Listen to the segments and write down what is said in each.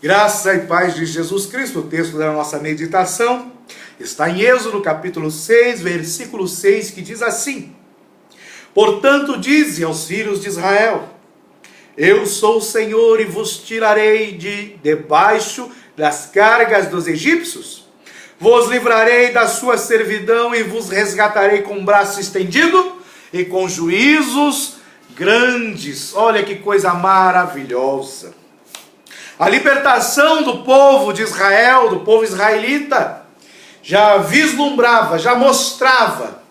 Graça e paz de Jesus Cristo. O texto da nossa meditação está em Êxodo capítulo 6, versículo 6, que diz assim: Portanto, dize aos filhos de Israel: Eu sou o Senhor e vos tirarei de debaixo das cargas dos egípcios, vos livrarei da sua servidão e vos resgatarei com o braço estendido e com juízos grandes. Olha que coisa maravilhosa! A libertação do povo de Israel, do povo israelita, já vislumbrava, já mostrava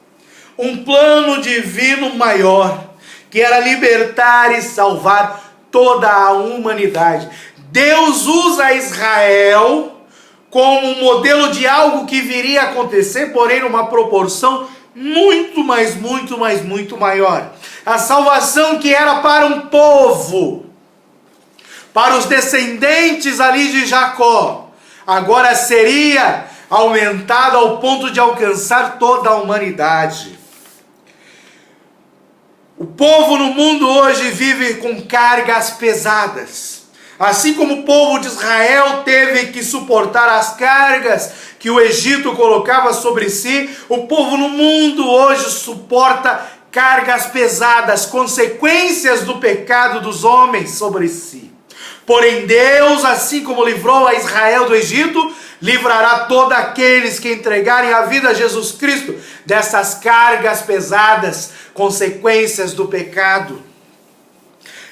um plano divino maior, que era libertar e salvar toda a humanidade. Deus usa Israel como um modelo de algo que viria a acontecer, porém numa proporção muito maior. A salvação que era para um povo, para os descendentes ali de Jacó, agora seria aumentada ao ponto de alcançar toda a humanidade. O povo no mundo hoje vive com cargas pesadas. Assim como o povo de Israel teve que suportar as cargas que o Egito colocava sobre si, o povo no mundo hoje suporta cargas pesadas, consequências do pecado dos homens sobre si. Porém Deus, assim como livrou a Israel do Egito, livrará todos aqueles que entregarem a vida a Jesus Cristo dessas cargas pesadas, consequências do pecado.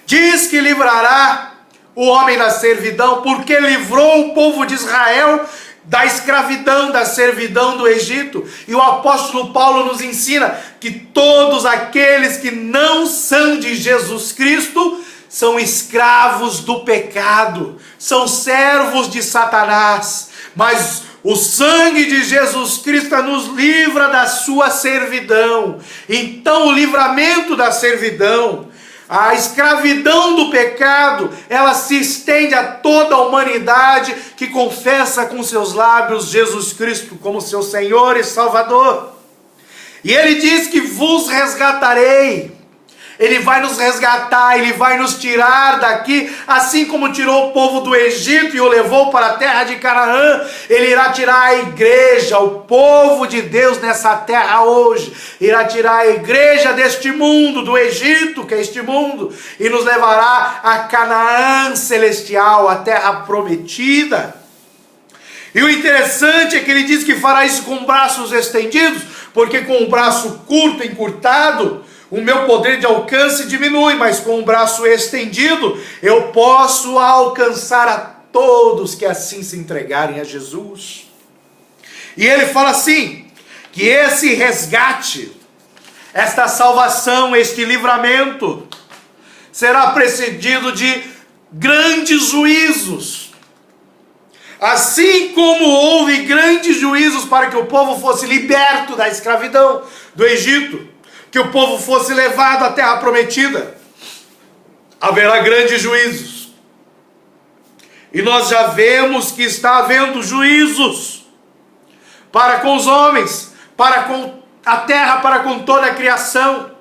Diz que livrará o homem da servidão, porque livrou o povo de Israel da escravidão, da servidão do Egito. E o apóstolo Paulo nos ensina que todos aqueles que não são de Jesus Cristo são escravos do pecado, são servos de Satanás, mas o sangue de Jesus Cristo nos livra da sua servidão. Então o livramento da servidão, a escravidão do pecado, ela se estende a toda a humanidade que confessa com seus lábios Jesus Cristo como seu Senhor e Salvador. E ele diz que vos resgatarei. Ele vai nos resgatar, Ele vai nos tirar daqui, assim como tirou o povo do Egito e o levou para a terra de Canaã. Ele irá tirar a igreja, o povo de Deus nessa terra hoje. Irá tirar a igreja deste mundo, do Egito, que é este mundo, e nos levará a Canaã celestial, a terra prometida. E o interessante é que ele diz que fará isso com braços estendidos, porque com o braço curto, encurtado, o meu poder de alcance diminui, mas com o braço estendido, eu posso alcançar a todos que assim se entregarem a Jesus. E ele fala assim, que esse resgate, esta salvação, este livramento, será precedido de grandes juízos. Assim como houve grandes juízos para que o povo fosse liberto da escravidão do Egito, que o povo fosse levado à terra prometida, haverá grandes juízos. E nós já vemos que está havendo juízos para com os homens, para com a terra, para com toda a criação.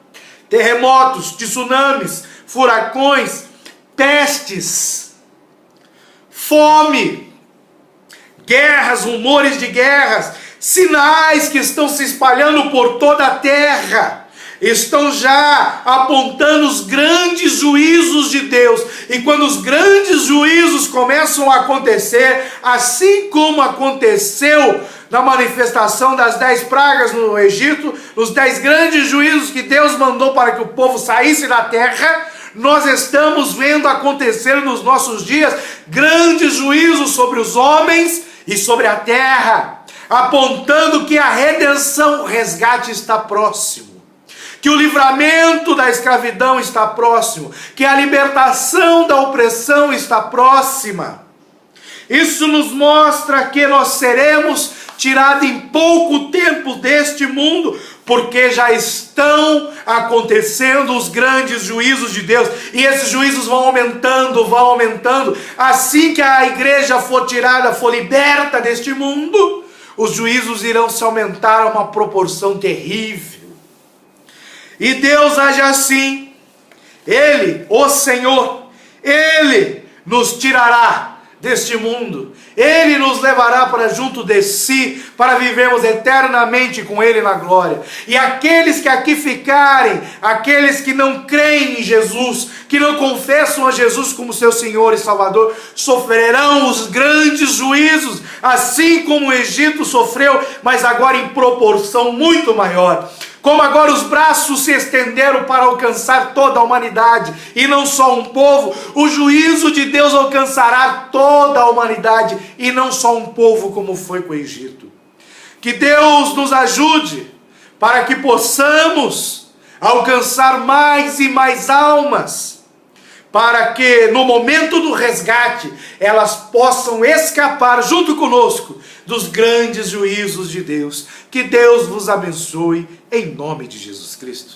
Terremotos, tsunamis, furacões, pestes, fome, guerras, rumores de guerras, sinais que estão se espalhando por toda a terra, estão já apontando os grandes juízos de Deus. E quando os grandes juízos começam a acontecer, assim como aconteceu na manifestação das 10 pragas no Egito, nos 10 grandes juízos que Deus mandou para que o povo saísse da terra, nós estamos vendo acontecer nos nossos dias grandes juízos sobre os homens e sobre a terra, apontando que a redenção, o resgate está próximo, que o livramento da escravidão está próximo, que a libertação da opressão está próxima. Isso nos mostra que nós seremos tirados em pouco tempo deste mundo, porque já estão acontecendo os grandes juízos de Deus, e esses juízos vão aumentando, assim que a igreja for tirada, for liberta deste mundo, os juízos irão se aumentar a uma proporção terrível. E Deus age assim, Ele, o Senhor, Ele nos tirará deste mundo. Ele nos levará para junto de si, para vivermos eternamente com Ele na glória. E aqueles que aqui ficarem, aqueles que não creem em Jesus, que não confessam a Jesus como seu Senhor e Salvador, sofrerão os grandes juízos, assim como o Egito sofreu, mas agora em proporção muito maior. Como agora os braços se estenderam para alcançar toda a humanidade, e não só um povo, o juízo de Deus alcançará toda a humanidade, e não só um povo como foi com o Egito. Que Deus nos ajude, para que possamos alcançar mais e mais almas, para que no momento do resgate, elas possam escapar junto conosco dos grandes juízos de Deus. Que Deus vos abençoe, em nome de Jesus Cristo.